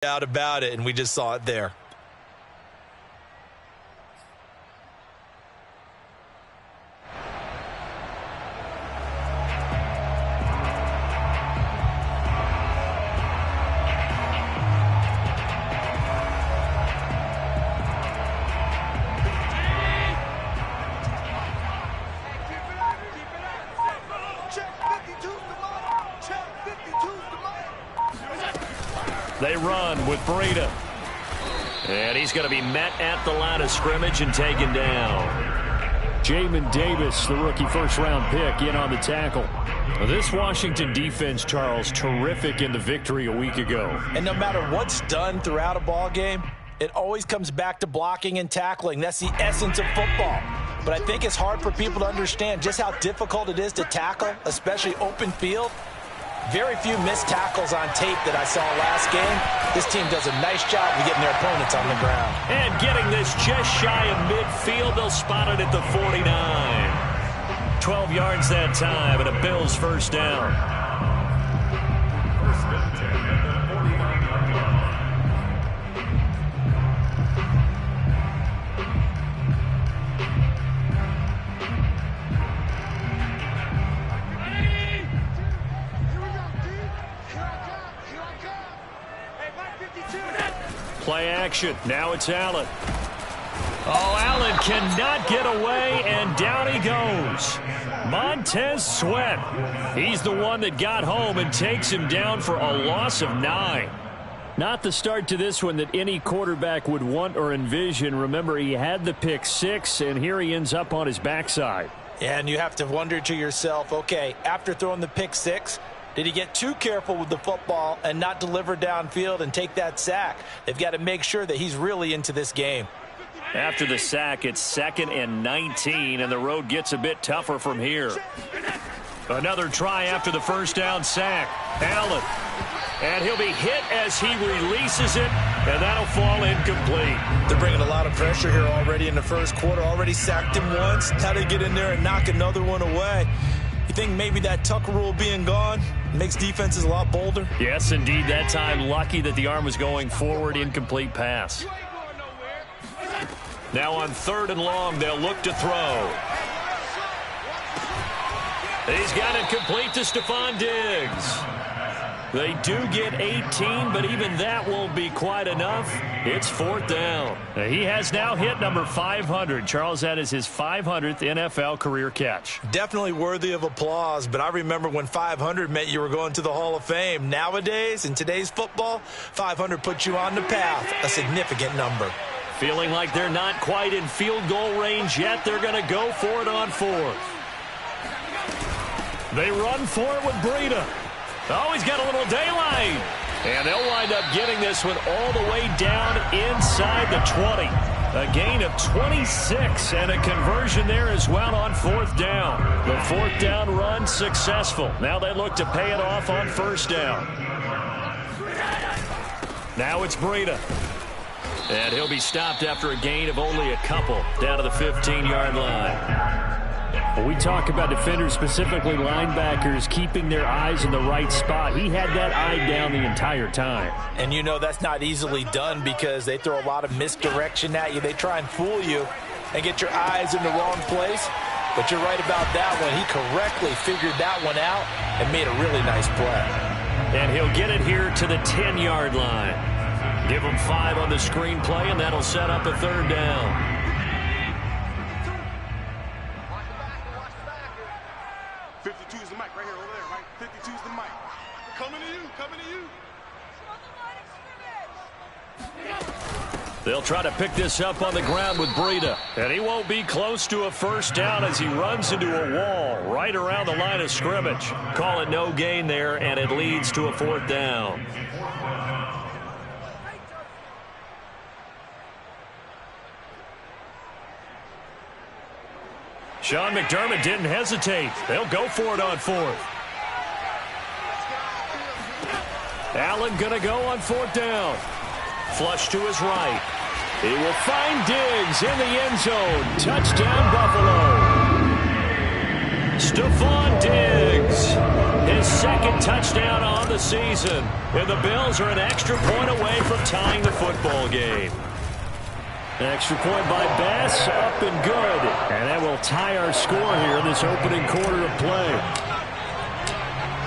doubt about it, and we just saw it there. They run with Breida. And he's going to be met at the line of scrimmage and taken down. Jamin Davis, the rookie first-round pick, in on the tackle. This Washington defense, Charles, terrific in the victory a week ago. And no matter what's done throughout a ball game, it always comes back to blocking and tackling. That's the essence of football. But I think it's hard for people to understand just how difficult it is to tackle, especially open field. Very few missed tackles on tape that I saw last game. This team does a nice job of getting their opponents on the ground. And getting this just shy of midfield. They'll spot it at the 49. 12 yards that time, and a Bills first down. Play action. Now it's Allen. Oh, Allen cannot get away, and down he goes. Montez Sweat. He's the one that got home and takes him down for a loss of 9. Not the start to this one that any quarterback would want or envision. Remember, he had the pick 6, and here he ends up on his backside. And you have to wonder to yourself, okay, after throwing the pick 6, did he get too careful with the football and not deliver downfield and take that sack? They've got to make sure that he's really into this game. After the sack, it's 2nd and 19, and the road gets a bit tougher from here. Another try after the first down sack. Allen. And he'll be hit as he releases it, and that'll fall incomplete. They're bringing a lot of pressure here already in the first quarter. Already sacked him once. How to get in there and knock another one away. You think maybe that Tucker rule being gone makes defenses a lot bolder? Yes, indeed. That time, lucky that the arm was going forward. Incomplete pass. Now on 3rd and long, they'll look to throw. He's got it complete to Stephon Diggs. They do get 18, but even that won't be quite enough. It's 4th down. He has now hit number 500. Charles, that is his 500th NFL career catch. Definitely worthy of applause, but I remember when 500 meant you were going to the Hall of Fame. Nowadays, in today's football, 500 puts you on the path, a significant number. Feeling like they're not quite in field goal range yet. They're going to go for it on 4th. They run for it with Breida. Oh, he's got a little daylight. And they'll wind up getting this one all the way down inside the 20. A gain of 26 and a conversion there as well on 4th down. The 4th down run successful. Now they look to pay it off on 1st down. Now it's Breida. And he'll be stopped after a gain of only a couple down to the 15-yard line. When we talk about defenders, specifically linebackers, keeping their eyes in the right spot, he had that eye down the entire time. And you know that's not easily done because they throw a lot of misdirection at you. They try and fool you and get your eyes in the wrong place. But you're right about that one. He correctly figured that one out and made a really nice play. And he'll get it here to the 10-yard line. Give him 5 on the screenplay, and that'll set up a 3rd down. They'll try to pick this up on the ground with Breida. And he won't be close to a 1st down as he runs into a wall right around the line of scrimmage. Call it no gain there, and it leads to a 4th down. Sean McDermott didn't hesitate. They'll go for it on 4th. Allen going to go on 4th down. Flush to his right. He will find Diggs in the end zone. Touchdown, Buffalo. Stephon Diggs. his second touchdown on the season. And the Bills are an extra point away from tying the football game. Extra point by Bass, up and good. And that will tie our score here in this opening quarter of play.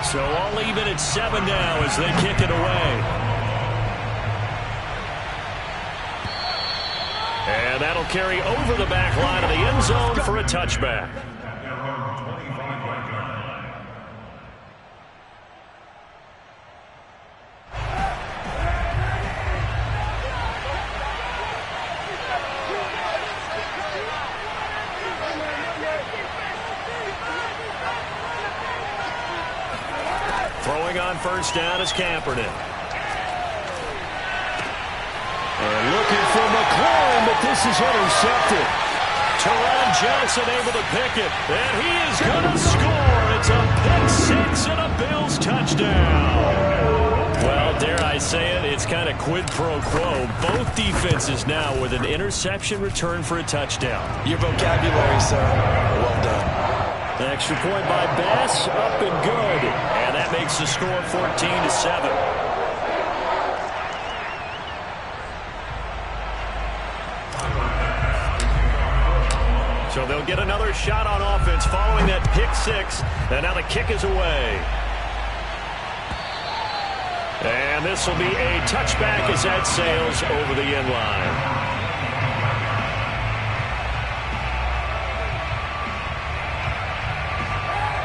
So all even at 7 now as they kick it away. And that'll carry over the back line of the end zone for a touchback. Throwing on first down is Kaepernick. And looking for McLaurin, but this is intercepted. Teron Johnson able to pick it, and he is going to score. It's a pick six and a Bills touchdown. Well, dare I say it, it's kind of quid pro quo. Both defenses now with an interception return for a touchdown. Your vocabulary, sir. Well done. Extra point by Bass, up and good. And that makes the score 14-7. So they'll get another shot on offense following that pick six. And now the kick is away. And this will be a touchback as that sails over the end line.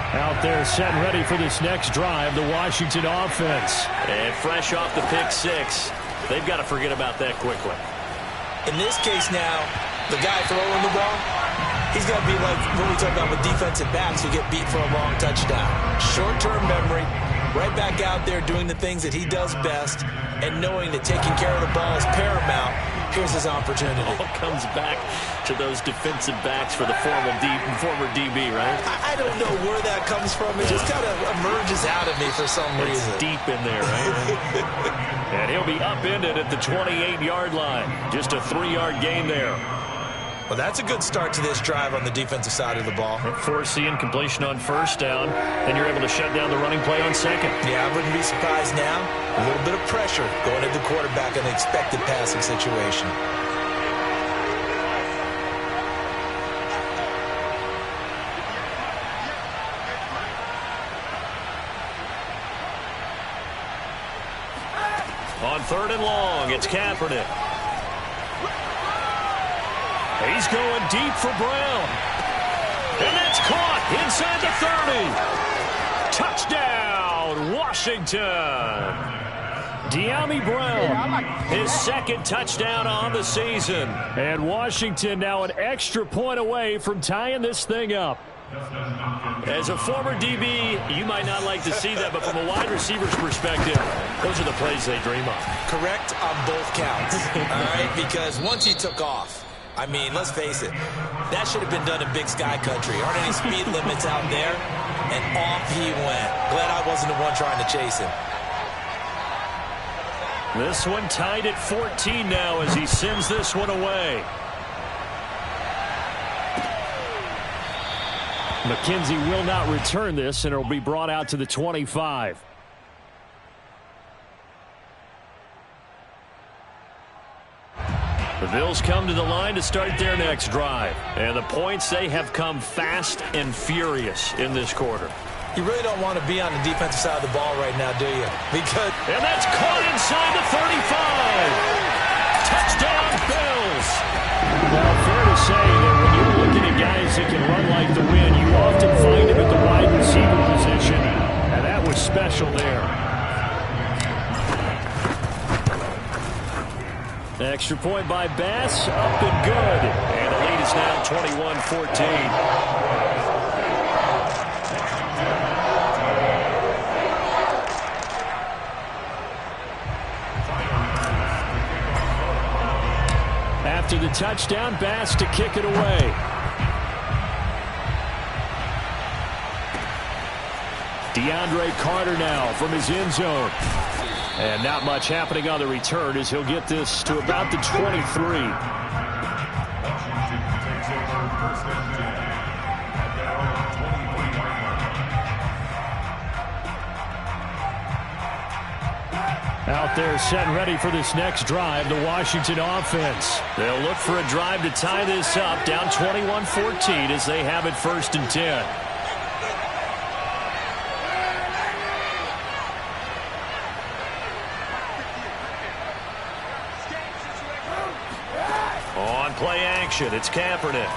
Out there set and ready for this next drive, the Washington offense. And fresh off the pick six, they've got to forget about that quickly. In this case now, the guy throwing the ball, he's going to be like when we talk about with defensive backs who get beat for a long touchdown. Short-term memory, right back out there doing the things that he does best, and knowing that taking care of the ball is paramount. Here's his opportunity. All comes back to those defensive backs for the former DB, right? I don't know where that comes from. It just kind of emerges out of me for some reason. It's deep in there, right? And he'll be upended at the 28-yard line. Just a 3-yard gain there. Well, that's a good start to this drive on the defensive side of the ball. Forcing incompletion on first down, then you're able to shut down the running play on second. Yeah, I wouldn't be surprised now. A little bit of pressure going at the quarterback in an expected passing situation. On 3rd and long, it's Kaepernick. He's going deep for Brown. And that's caught inside the 30. Touchdown, Washington. De'Ami Brown, his second touchdown on the season. And Washington now an extra point away from tying this thing up. As a former DB, you might not like to see that, but from a wide receiver's perspective, those are the plays they dream of. Correct on both counts, all right? Because once he took off, I mean, let's face it, that should have been done in Big Sky Country. Aren't any speed limits out there? And off he went. Glad I wasn't the one trying to chase him. This one tied at 14 now as he sends this one away. McKenzie will not return this, and it will be brought out to the 25. The Bills come to the line to start their next drive. And the points, they have come fast and furious in this quarter. You really don't want to be on the defensive side of the ball right now, do you? Because and that's caught inside the 35. Touchdown, Bills. Well, fair to say that when you're looking at guys that can run like the wind, you often find him at the wide receiver position. And that was special there. Extra point by Bass, up and good. And the lead is now 21-14. After the touchdown, Bass to kick it away. DeAndre Carter now from his end zone. And not much happening on the return as he'll get this to about the 23. Out there set and ready for this next drive, the Washington offense. They'll look for a drive to tie this up, down 21-14 as they have it 1st and 10. On play action, it's Kaepernick.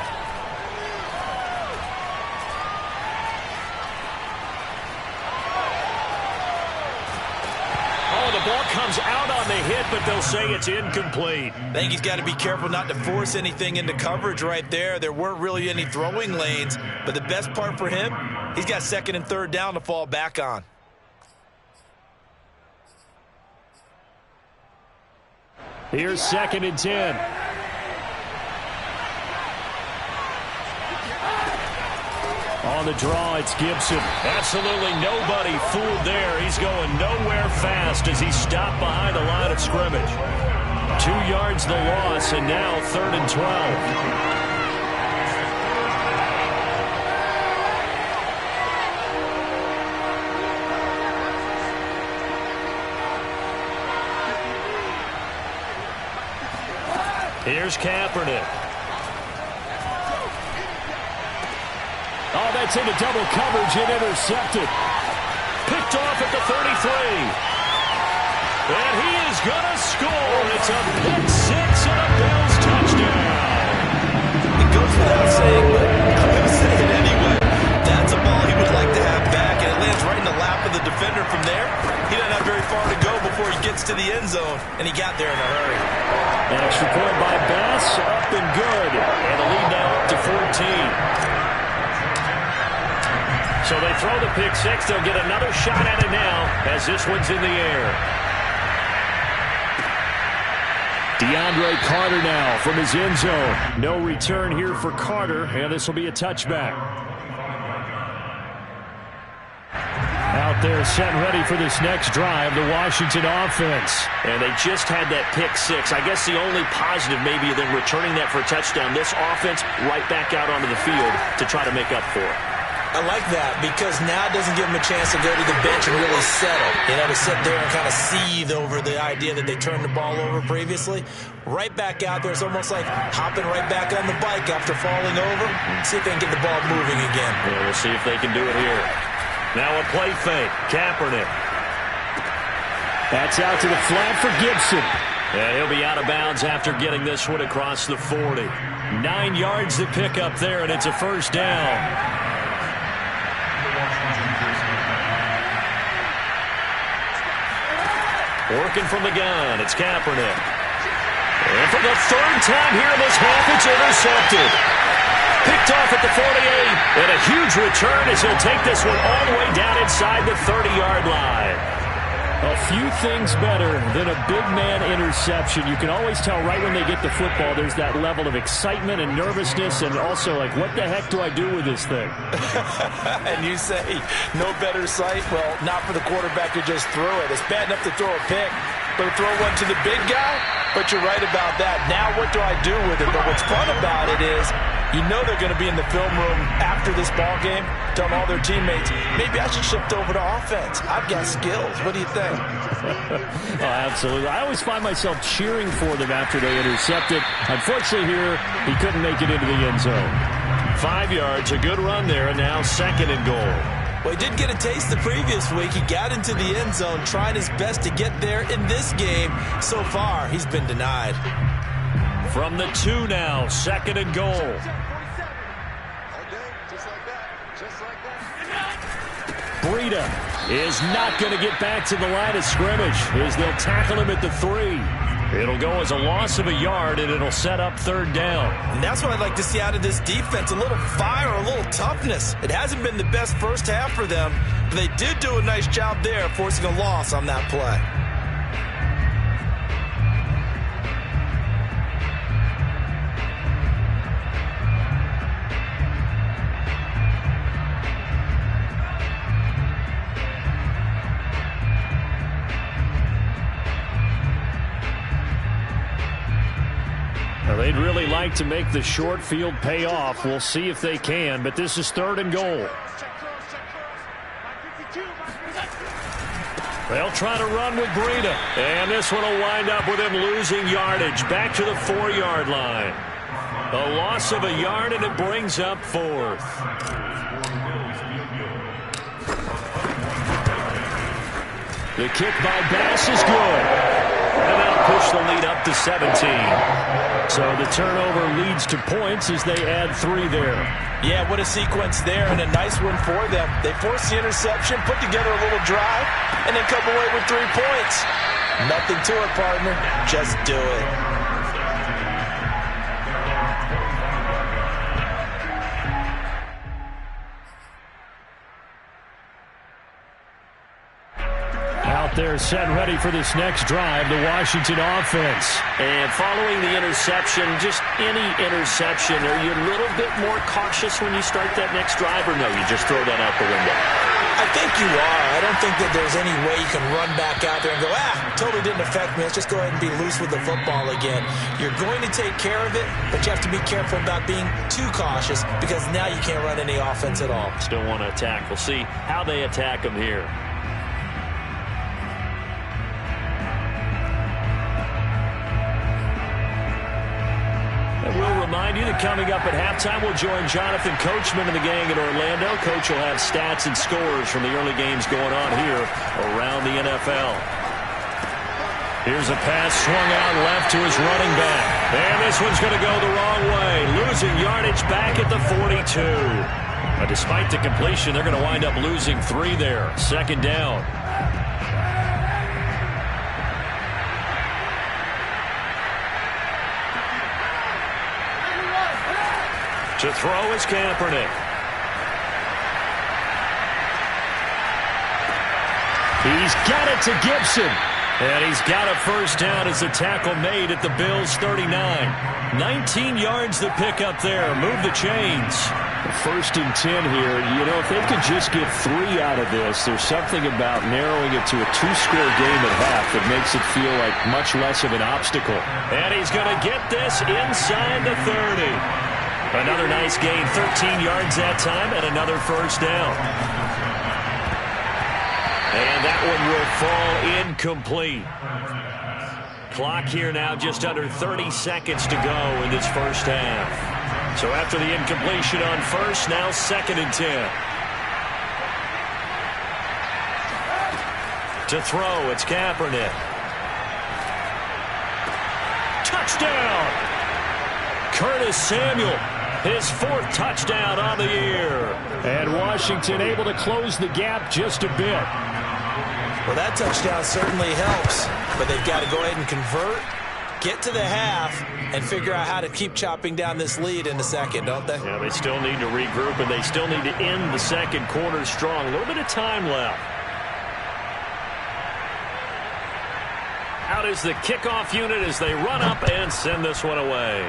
The ball comes out on the hit, but they'll say it's incomplete. I think he's got to be careful not to force anything into coverage right there. There weren't really any throwing lanes, but the best part for him, he's got 2nd and 3rd down to fall back on. Here's 2nd and 10. On the draw, it's Gibson. Absolutely nobody fooled there. He's going nowhere fast as he's stopped behind the line of scrimmage. 2 yards the loss, and now 3rd and 12. Here's Kaepernick. Oh, that's into double coverage and intercepted. Picked off at the 33. And he is going to score. It's a pick 6 and a Bills touchdown. It goes without saying, but I'm going to say it anyway. That's a ball he would like to have back, and it lands right in the lap of the defender from there. He doesn't have very far to go before he gets to the end zone, and he got there in a hurry. An extra point by Bass, up and good. And the lead now up to 14. So they throw the pick 6. They'll get another shot at it now as this one's in the air. DeAndre Carter now from his end zone. No return here for Carter, and this will be a touchback. Out there set and ready for this next drive, the Washington offense. And they just had that pick 6. I guess the only positive maybe than returning that for a touchdown. This offense right back out onto the field to try to make up for it. I like that because now it doesn't give them a chance to go to the bench and really settle. You know, to sit there and kind of seethe over the idea that they turned the ball over previously. Right back out there. It's almost like hopping right back on the bike after falling over. See if they can get the ball moving again. Yeah, we'll see if they can do it here. Now a play fake. Kaepernick. That's out to the flat for Gibson. Yeah, he'll be out of bounds after getting this one across the 40. 9 yards to pick up there, and it's a 1st down. Working from the gun, it's Kaepernick. And for the 3rd time here in this half, it's intercepted. Picked off at the 48, and a huge return as he'll take this one all the way down inside the 30-yard line. A few things better than a big man interception. You can always tell right when they get the football, there's that level of excitement and nervousness, and also like, what the heck do I do with this thing? And you say, no better sight? Well, not for the quarterback to just throw it. It's bad enough to throw a pick, but to throw one to the big guy? But you're right about that. Now what do I do with it? But what's fun about it is, you know they're going to be in the film room after this ball game, telling all their teammates, maybe I should shift over to offense. I've got skills. What do you think? Oh, absolutely. I always find myself cheering for them after they intercept it. Unfortunately here, he couldn't make it into the end zone. 5 yards, a good run there, and now 2nd and goal. Well, he did get a taste the previous week. He got into the end zone, trying his best to get there in this game. So far, he's been denied. From the 2 now, 2nd and goal. Breida is not going to get back to the line of scrimmage as they'll tackle him at the 3. It'll go as a loss of a yard, and it'll set up 3rd down. And that's what I'd like to see out of this defense, a little fire, a little toughness. It hasn't been the best first half for them, but they did do a nice job there forcing a loss on that play. They'd really like to make the short field pay off. We'll see if they can, but this is 3rd and goal. They'll try to run with Breida. And this one will wind up with him losing yardage back to the 4-yard line. A loss of a yard, and it brings up 4th. The kick by Bass is good. And that'll push the lead up to 17. So the turnover leads to points as they add 3 there. Yeah, what a sequence there, and a nice one for them. They force the interception, put together a little drive, and then come away with 3 points. Nothing to it, partner. Just do it. They're set and ready for this next drive, the Washington offense. And following the interception, just any interception, are you a little bit more cautious when you start that next drive, or no, you just throw that out the window? I think you are. I don't think that there's any way you can run back out there and go, totally didn't affect me. Let's just go ahead and be loose with the football again. You're going to take care of it, but you have to be careful about being too cautious because now you can't run any offense at all. Still want to attack. We'll see how they attack them here. We'll remind you that coming up at halftime, we'll join Jonathan Coachman and the gang in Orlando. Coach will have stats and scores from the early games going on here around the NFL. Here's a pass swung out left to his running back. And this one's going to go the wrong way. Losing yardage back at the 42. But despite the completion, they're going to wind up losing 3 there. 2nd down. To throw is Kaepernick. He's got it to Gibson. And he's got a first down as the tackle made at the Bills' 39. 19 yards the pick up there. Move the chains. 1st and 10 here. You know, if they could just get 3 out of this, there's something about narrowing it to a 2-score game at half that makes it feel like much less of an obstacle. And he's going to get this inside the 30. Another nice gain, 13 yards that time, and another first down. And that one will fall incomplete. Clock here now, just under 30 seconds to go in this first half. So after the incompletion on first, now 2nd and 10. To throw, it's Kaepernick. Touchdown! Curtis Samuel. His 4th touchdown on the year. And Washington able to close the gap just a bit. Well, that touchdown certainly helps, but they've got to go ahead and convert, get to the half, and figure out how to keep chopping down this lead in the second, don't they? Yeah, they still need to regroup, and they still need to end the second quarter strong. A little bit of time left. Out is the kickoff unit as they run up and send this one away.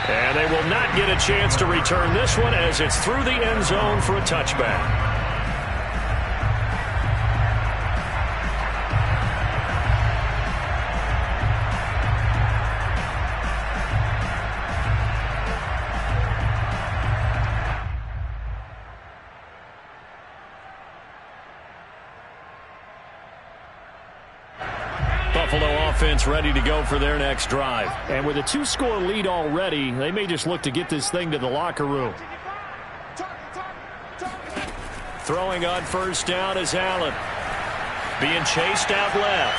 And they will not get a chance to return this one as it's through the end zone for a touchback. Buffalo offense ready to go for their next drive. And with a 2-score lead already, they may just look to get this thing to the locker room. Throwing on first down is Allen. Being chased out left.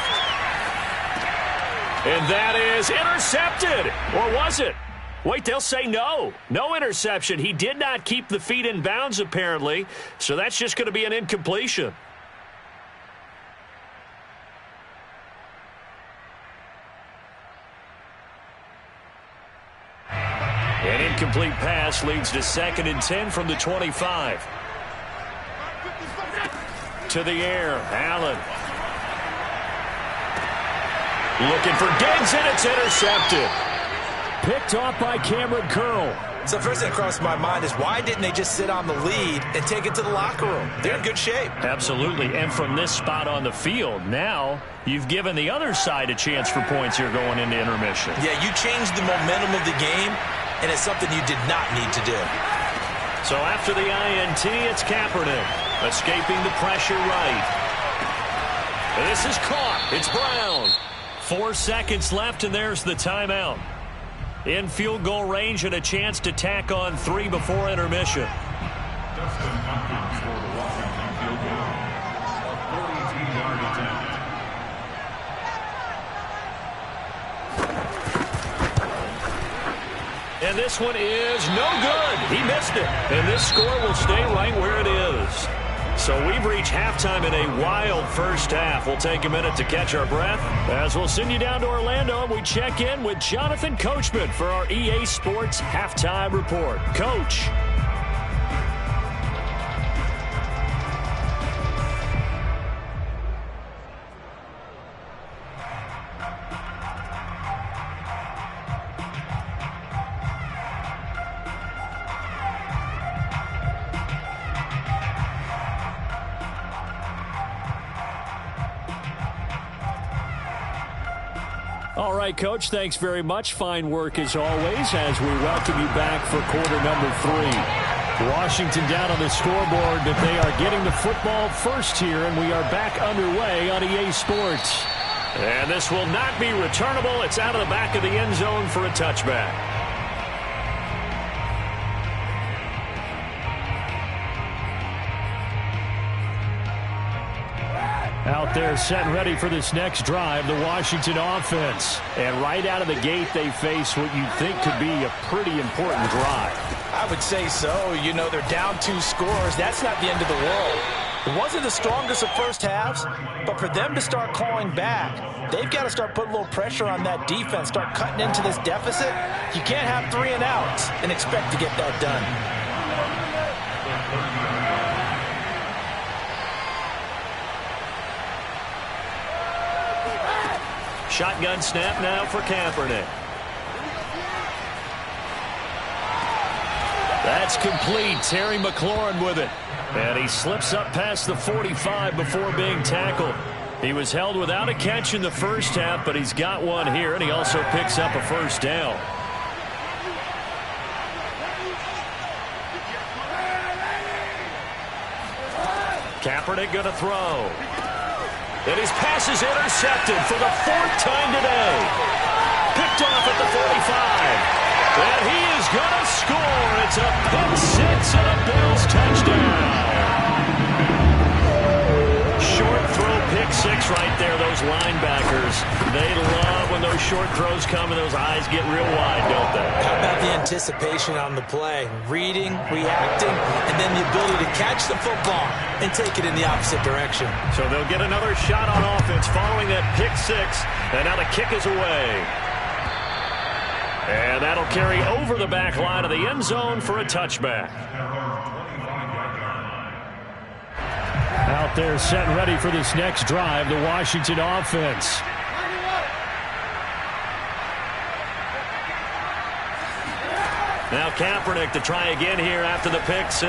And that is intercepted. Or was it? Wait, they'll say no. No interception. He did not keep the feet in bounds, apparently. So that's just going to be an incompletion. An incomplete pass leads to 2nd and 10 from the 25. To the air, Allen. Looking for Diggs, and it's intercepted. Picked off by Cameron Curl. So first thing that crossed my mind is why didn't they just sit on the lead and take it to the locker room? They're in good shape. Absolutely, and from this spot on the field, now you've given the other side a chance for points here going into intermission. Yeah, you changed the momentum of the game, and it's something you did not need to do. So after the INT, it's Kaepernick. Escaping the pressure right. This is caught. It's Brown. 4 seconds left, and there's the timeout. In field goal range and a chance to tack on 3 before intermission. And this one is no good. He missed it. And this score will stay right where it is. So we've reached halftime in a wild first half. We'll take a minute to catch our breath as we'll send you down to Orlando and we check in with Jonathan Coachman for our EA Sports Halftime Report. Coach. All right, Coach, thanks very much. Fine work as always as we welcome you back for quarter number 3. Washington down on the scoreboard, but they are getting the football first here, and we are back underway on EA Sports. And this will not be returnable. It's out of the back of the end zone for a touchback. Out there set and ready for this next drive, the Washington offense. And right out of the gate, they face what you'd think could be a pretty important drive. I would say so. You know, they're down 2 scores. That's not the end of the world. It wasn't the strongest of first halves, but for them to start clawing back, they've got to start putting a little pressure on that defense, start cutting into this deficit. You can't have 3 and outs and expect to get that done. Shotgun snap now for Kaepernick. That's complete. Terry McLaurin with it. And he slips up past the 45 before being tackled. He was held without a catch in the first half, but he's got one here, and he also picks up a first down. Kaepernick going to throw. And his pass is intercepted for the 4th time today. Picked off at the 45. And he is going to score. It's a pick 6 and a Bills touchdown. Short throw pick 6 right there. Those linebackers, they love when those short throws come and those eyes get real wide, don't they? How about the anticipation on the play? Reading, reacting, and then the ability to catch the football and take it in the opposite direction. So they'll get another shot on offense following that pick 6, and now the kick is away. And that'll carry over the back line of the end zone for a touchback. Out there set and ready for this next drive, the Washington offense. Now Kaepernick to try again here after the pick 6.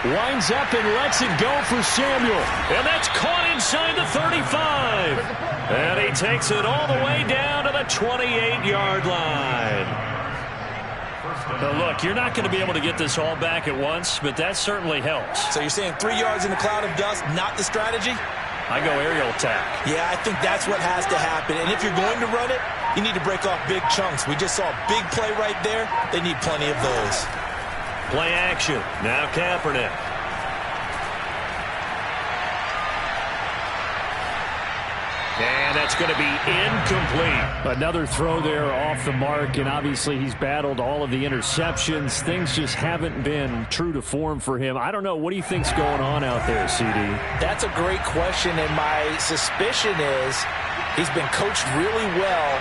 Winds up and lets it go for Samuel. And that's caught inside the 35. And he takes it all the way down to the 28-yard line. Now look, you're not going to be able to get this all back at once, but that certainly helps. So you're saying 3 yards in a cloud of dust, not the strategy? I go aerial attack. Yeah, I think that's what has to happen. And if you're going to run it, you need to break off big chunks. We just saw a big play right there. They need plenty of those. Play action. Now Kaepernick. And that's going to be incomplete. Another throw there off the mark, and obviously he's battled all of the interceptions. Things just haven't been true to form for him. I don't know. What do you think's going on out there, CD? That's a great question, and my suspicion is he's been coached really well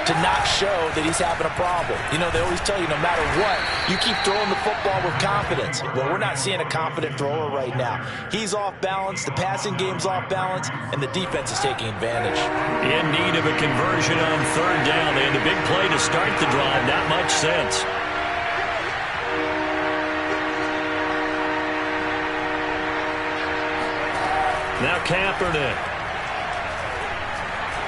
to not show that he's having a problem. You know, they always tell you no matter what, you keep throwing the football with confidence. Well, we're not seeing a confident thrower right now. He's off balance, the passing game's off balance, and the defense is taking advantage. In need of a conversion on 3rd down. They had the big play to start the drive. Not much sense. Now Kaepernick.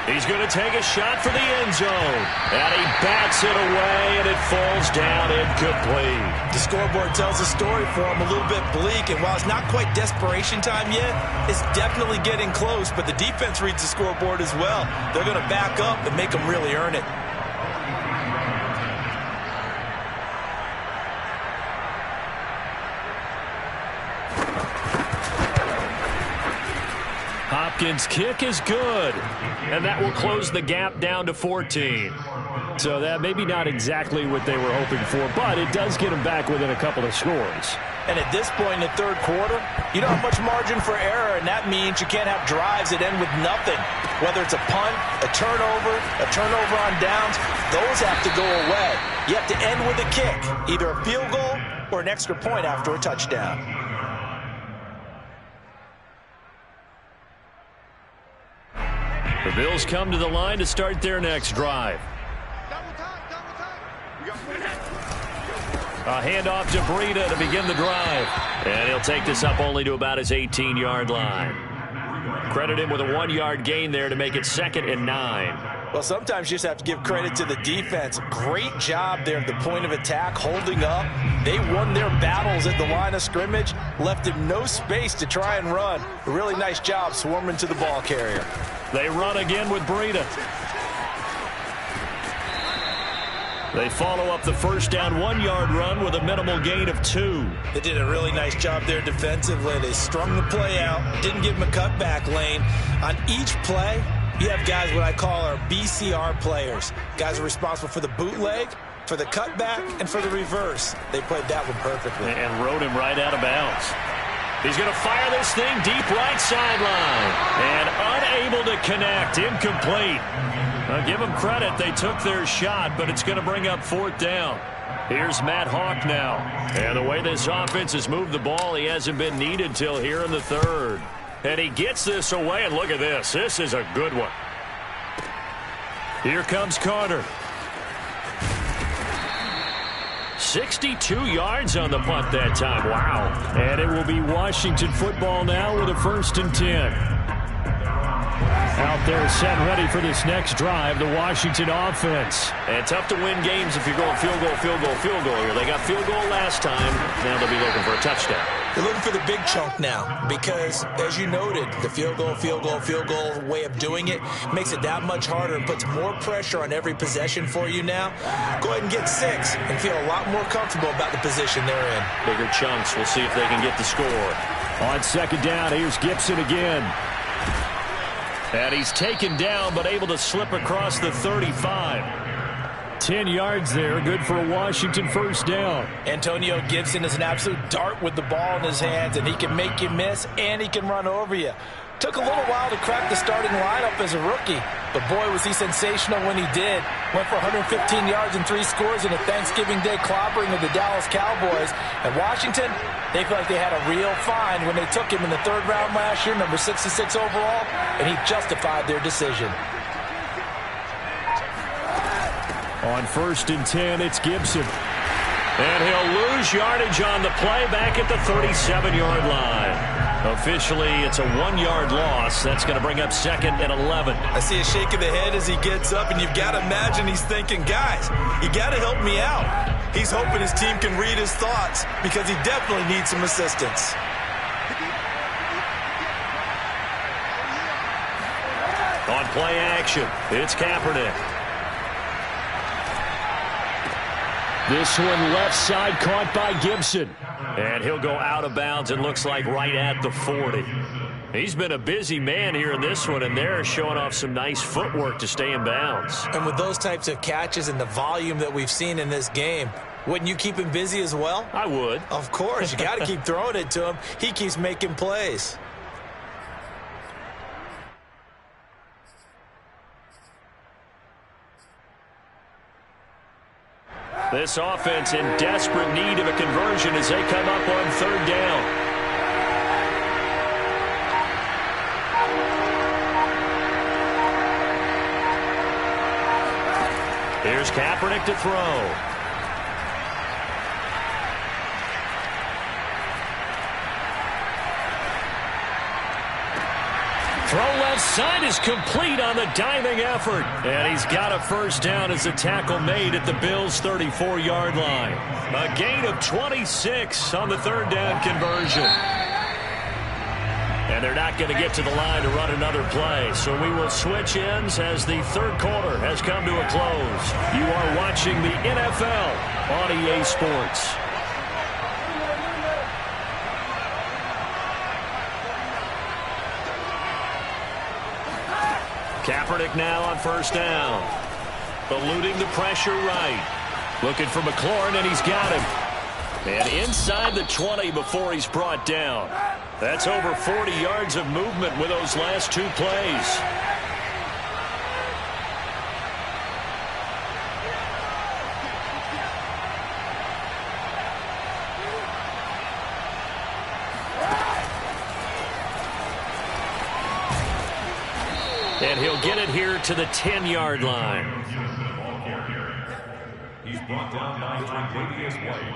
He's going to take a shot for the end zone. And he bats it away, and it falls down incomplete. The scoreboard tells a story for him, a little bit bleak. And while it's not quite desperation time yet, it's definitely getting close. But the defense reads the scoreboard as well. They're going to back up and make them really earn it. Hopkins' kick is good, and that will close the gap down to 14. So that maybe not exactly what they were hoping for, but it does get them back within a couple of scores. And at this point in the third quarter, you don't have much margin for error, and that means you can't have drives that end with nothing. Whether it's a punt, a turnover on downs, those have to go away. You have to end with a kick, either a field goal or an extra point after a touchdown. The Bills come to the line to start their next drive. A handoff to Breida to begin the drive. And he'll take this up only to about his 18-yard line. Credit him with a 1-yard gain there to make it 2nd and 9. Well, sometimes you just have to give credit to the defense. Great job there at the point of attack, holding up. They won their battles at the line of scrimmage, left him no space to try and run. A really nice job swarming to the ball carrier. They run again with Breida. They follow up the first down 1-yard run with a minimal gain of 2. They did a really nice job there defensively. They strung the play out, didn't give him a cutback lane. On each play, you have guys what I call our BCR players. Guys are responsible for the bootleg, for the cutback, and for the reverse. They played that one perfectly. And rode him right out of bounds. He's going to fire this thing deep right sideline. And unable to connect. Incomplete. I'll give them credit. They took their shot, but it's going to bring up 4th down. Here's Matt Hawk now. And the way this offense has moved the ball, he hasn't been needed till here in the 3rd. And he gets this away, and look at this. This is a good one. Here comes Carter. 62 yards on the punt that time. Wow. And it will be Washington football now with a 1st and 10. Out there set ready for this next drive, the Washington offense. And tough to win games if you're going field goal here. They got field goal last time. Now they'll be looking for a touchdown. They're looking for the big chunk now because, as you noted, the field goal way of doing it makes it that much harder and puts more pressure on every possession for you now. Go ahead and get 6 and feel a lot more comfortable about the position they're in. Bigger chunks. We'll see if they can get the score. On 2nd down, here's Gibson again. And he's taken down but able to slip across the 35. 10 yards there, good for a Washington 1st down. Antonio Gibson is an absolute dart with the ball in his hands, and he can make you miss and he can run over you. Took a little while to crack the starting lineup as a rookie, but boy, was he sensational when he did. Went for 115 yards and 3 scores in a Thanksgiving Day clobbering of the Dallas Cowboys. And Washington, they feel like they had a real find when they took him in the 3rd round last year, number 66 overall, and he justified their decision. On 1st and 10, it's Gibson. And he'll lose yardage on the play back at the 37-yard line. Officially, it's a 1-yard loss. That's going to bring up 2nd and 11. I see a shake of the head as he gets up, and you've got to imagine he's thinking, guys, you got to help me out. He's hoping his team can read his thoughts because he definitely needs some assistance. On play action, it's Kaepernick. This one left side caught by Gibson. And he'll go out of bounds, it looks like right at the 40. He's been a busy man here in this one, and they're showing off some nice footwork to stay in bounds. And with those types of catches and the volume that we've seen in this game, wouldn't you keep him busy as well? I would. Of course. You got to keep throwing it to him. He keeps making plays. This offense in desperate need of a conversion as they come up on 3rd down. Here's Kaepernick to throw. Throw left Sign is complete on the diving effort. And he's got a first down as a tackle made at the Bills' 34-yard line. A gain of 26 on the third down conversion. And they're not going to get to the line to run another play. So we will switch ends as the third quarter has come to a close. You are watching the NFL on EA Sports. Kaepernick now on first down. Eluding the pressure right. Looking for McLaurin, and he's got him. And inside the 20 before he's brought down. That's over 40 yards of movement with those last two plays. And he'll get it here to the 10-yard line. He's brought down by Travis White.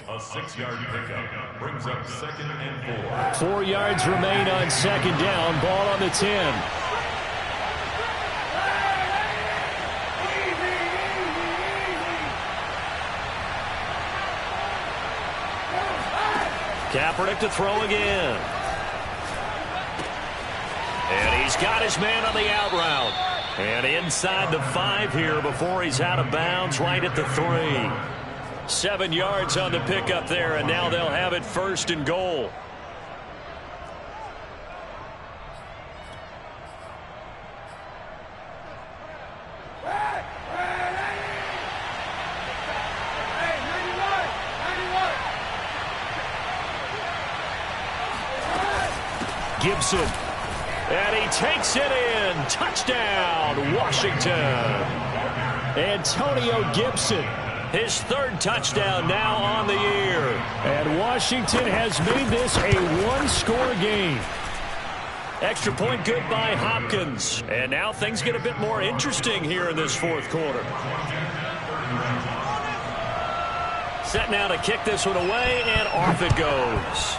A 6-yard pickup brings up 2nd and 4. 4 yards remain on second down. Ball on the 10. Kaepernick to throw again. And he's got his man on the out route. And inside the 5 here before he's out of bounds right at the 3. 7 yards on the pickup there, and now they'll have it first and goal. Gibson. And he takes it in. Touchdown, Washington. Antonio Gibson. His third touchdown now on the year. And Washington has made this a one-score game. Extra point good by Hopkins. And now things get a bit more interesting here in this fourth quarter. Set now to kick this one away, and off it goes.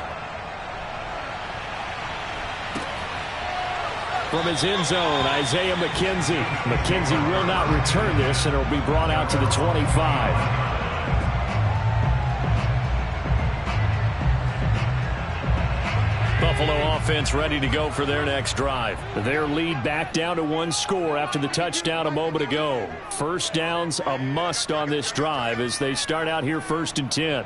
From his end zone, Isaiah McKenzie. McKenzie will not return this, and it'll be brought out to the 25. Buffalo offense ready to go for their next drive. Their lead back down to one score after the touchdown a moment ago. First down's a must on this drive as they start out here 1st and 10.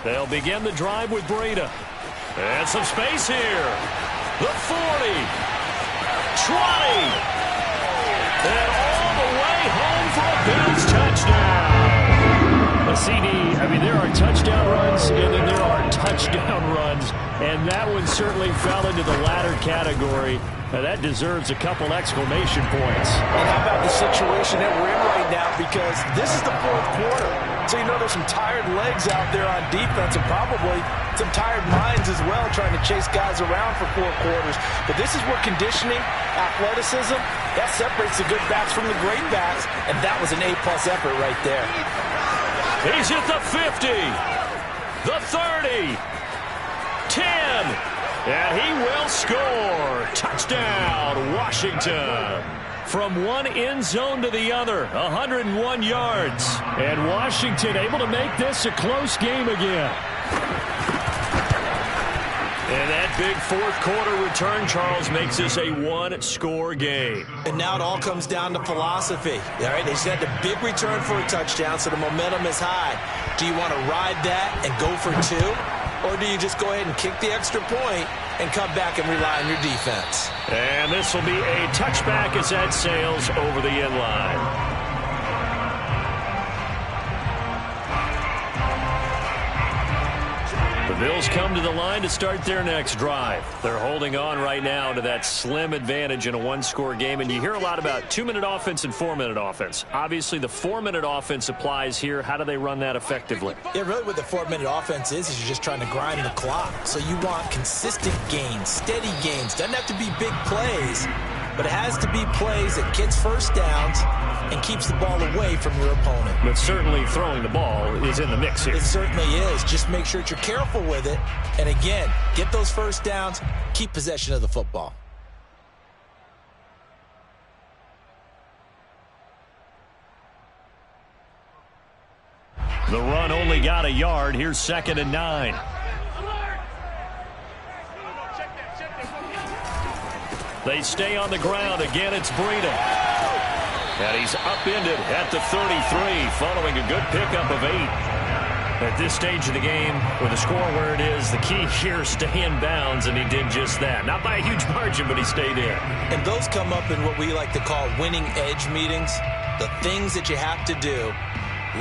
They'll begin the drive with Breida. And some space here. The 40. 20. And all the way home for a Bills touchdown. A CD, I mean, there are touchdown runs, and then there are touchdown runs. And that one certainly fell into the latter category. Now that deserves a couple exclamation points. And how about the situation that we're in right now? Because this is the fourth quarter. So you know there's some tired legs out there on defense and probably some tired minds as well trying to chase guys around for 4 quarters. But this is where conditioning, athleticism, that separates the good backs from the great backs. And that was an A-plus effort right there. He's at the 50, the 30, 10. And he will score. Touchdown, Washington. From one end zone to the other, 101 yards. And Washington able to make this a close game again. And that big fourth quarter return, Charles, makes this a one-score game. And now it all comes down to philosophy. All right, they just had the big return for a touchdown, so the momentum is high. Do you want to ride that and go for 2? Or do you just go ahead and kick the extra point and come back and rely on your defense? And this will be a touchback as that sails over the end line. The Bills come to the line to start their next drive. They're holding on right now to that slim advantage in a one-score game. And you hear a lot about 2-minute offense and 4-minute offense. Obviously, the 4-minute offense applies here. How do they run that effectively? Yeah, really what the 4-minute offense is you're just trying to grind the clock. So you want consistent gains, steady gains. Doesn't have to be big plays, but it has to be plays that gets first downs and keeps the ball away from your opponent. But certainly throwing the ball is in the mix here. It certainly is. Just make sure that you're careful with it. And again, get those first downs, keep possession of the football. The run only got a yard. Here's 2nd and 9. They stay on the ground. Again, it's Breida. And he's upended at the 33 following a good pickup of 8. At this stage of the game, with the score where it is, the key here is stay in bounds, and he did just that. Not by a huge margin, but he stayed in. And those come up in what we like to call winning edge meetings. The things that you have to do,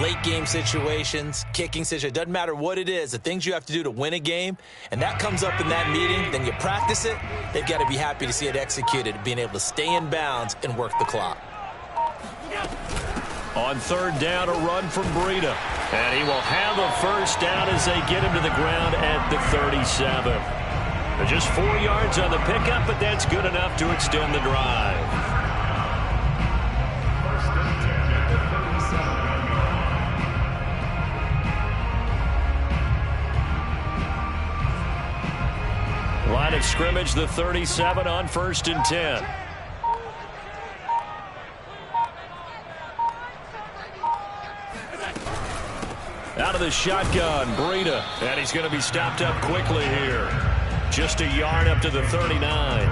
late game situations, kicking situations, doesn't matter what it is, the things you have to do to win a game, and that comes up in that meeting, then you practice it, they've got to be happy to see it executed, being able to stay in bounds and work the clock. On 3rd down, a run from Breida. And he will have a first down as they get him to the ground at the 37. Just 4 yards on the pickup, but that's good enough to extend the drive. Line of scrimmage, the 37 on 1st and 10. Out of the shotgun, Breida. And he's going to be stopped up quickly here. Just a yard up to the 39.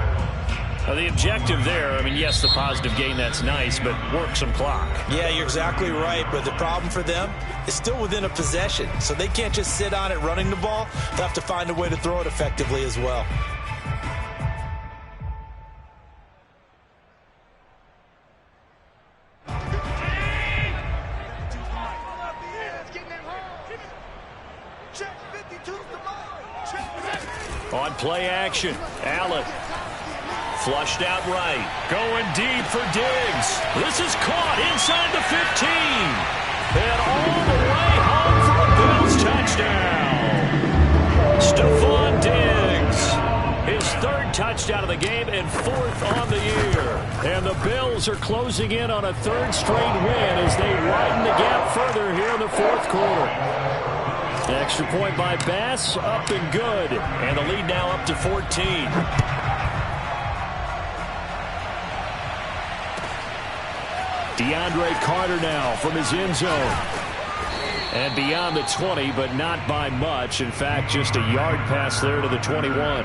The objective there, I mean, yes, the positive gain, that's nice, but work some clock. Yeah, you're exactly right, but the problem for them is still within a possession, so they can't just sit on it running the ball. They'll have to find a way to throw it effectively as well. On play action, Allen. Flushed out right. Going deep for Diggs. This is caught inside the 15. And all the way home for a Bills touchdown. Stephon Diggs. His 3rd touchdown of the game and 4th on the year. And the Bills are closing in on a 3rd straight win as they widen the gap further here in the 4th quarter. Extra point by Bass, up and good. And the lead now up to 14. DeAndre Carter now from his end zone. And beyond the 20, but not by much. In fact, just a yard pass there to the 21.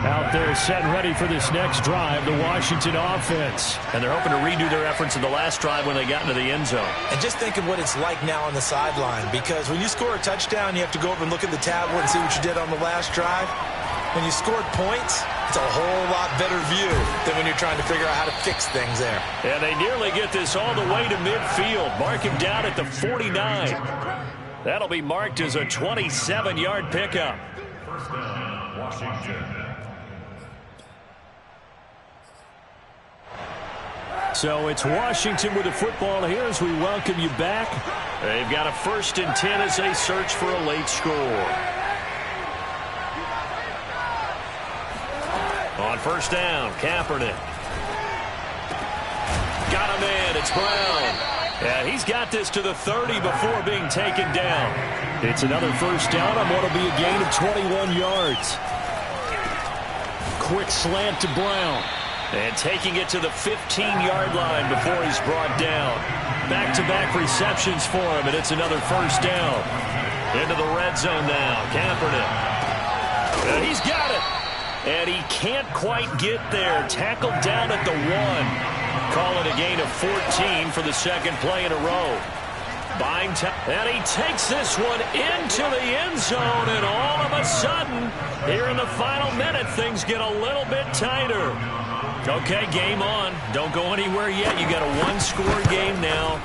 Out there set and ready for this next drive, the Washington offense. And they're hoping to redo their efforts in the last drive when they got into the end zone. And just think of what it's like now on the sideline, because when you score a touchdown, you have to go over and look at the tablet and see what you did on the last drive. When you scored points, it's a whole lot better view than when you're trying to figure out how to fix things there. And they nearly get this all the way to midfield. Mark him down at the 49. That'll be marked as a 27-yard pickup. First down, Washington. So it's Washington with the football here as we welcome you back. They've got a 1st and 10 as they search for a late score. On 1st down, Kaepernick. Got him in. It's Brown. And he's got this to the 30 before being taken down. It's another 1st down on what will be a gain of 21 yards. Quick slant to Brown. And taking it to the 15-yard line before he's brought down. Back-to-back receptions for him, and it's another 1st down. Into the red zone now, Kaepernick. And he's got it. And he can't quite get there. Tackled down at the 1. Call it a gain of 14 for the 2nd play in a row. Buying time. And he takes this one into the end zone, and all of a sudden, here in the final minute, things get a little bit tighter. Okay, game on. Don't go anywhere yet. You got a 1-score game now.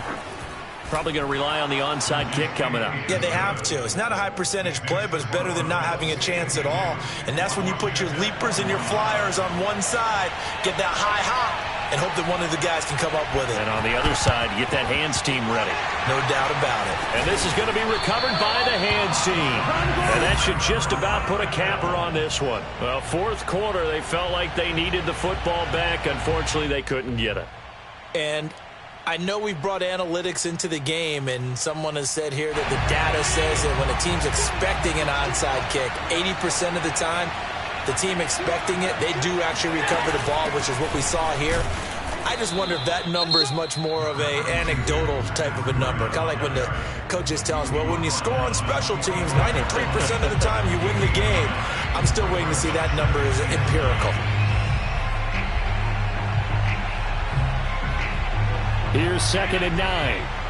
Probably going to rely on the onside kick coming up. Yeah, they have to. It's not a high percentage play, but it's better than not having a chance at all. And that's when you put your leapers and your flyers on one side, get that high hop, and hope that one of the guys can come up with it. And on the other side, get that hands team ready. No doubt about it. And this is going to be recovered by the hands team. And that should just about put a capper on this one. Well, fourth quarter, they felt like they needed the football back. Unfortunately, they couldn't get it. And I know we brought analytics into the game, and someone has said here that the data says that when a team's expecting an onside kick, 80% of the time, the team expecting it, they do actually recover the ball, which is what we saw here. I just wonder if that number is much more of a anecdotal type of a number. Kind of like when the coaches tell us, well, when you score on special teams, 93% of the time you win the game. I'm still waiting to see that number is empirical. Here's 2nd and 9.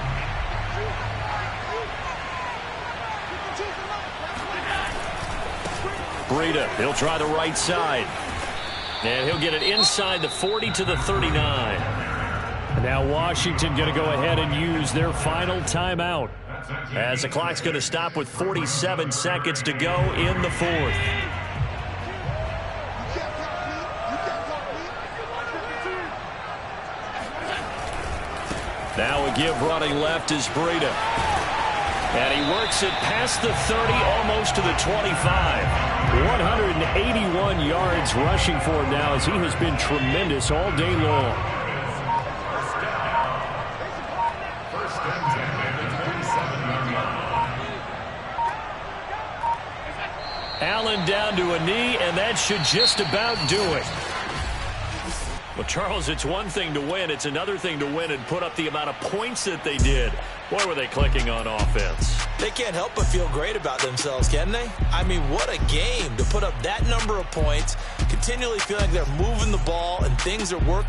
Breida, he'll try the right side. And he'll get it inside the 40 to the 39. Now Washington going to go ahead and use their final timeout, as the clock's going to stop with 47 seconds to go in the fourth. Now a give running left is Breida. And he works it past the 30, almost to the 25. 181 yards rushing for him now, as he has been tremendous all day long. Allen down to a knee, and that should just about do it. Well, Charles, it's one thing to win. It's another thing to win and put up the amount of points that they did. Boy, were they clicking on offense. They can't help but feel great about themselves, can they? I mean, what a game to put up that number of points, continually feeling like they're moving the ball and things are working.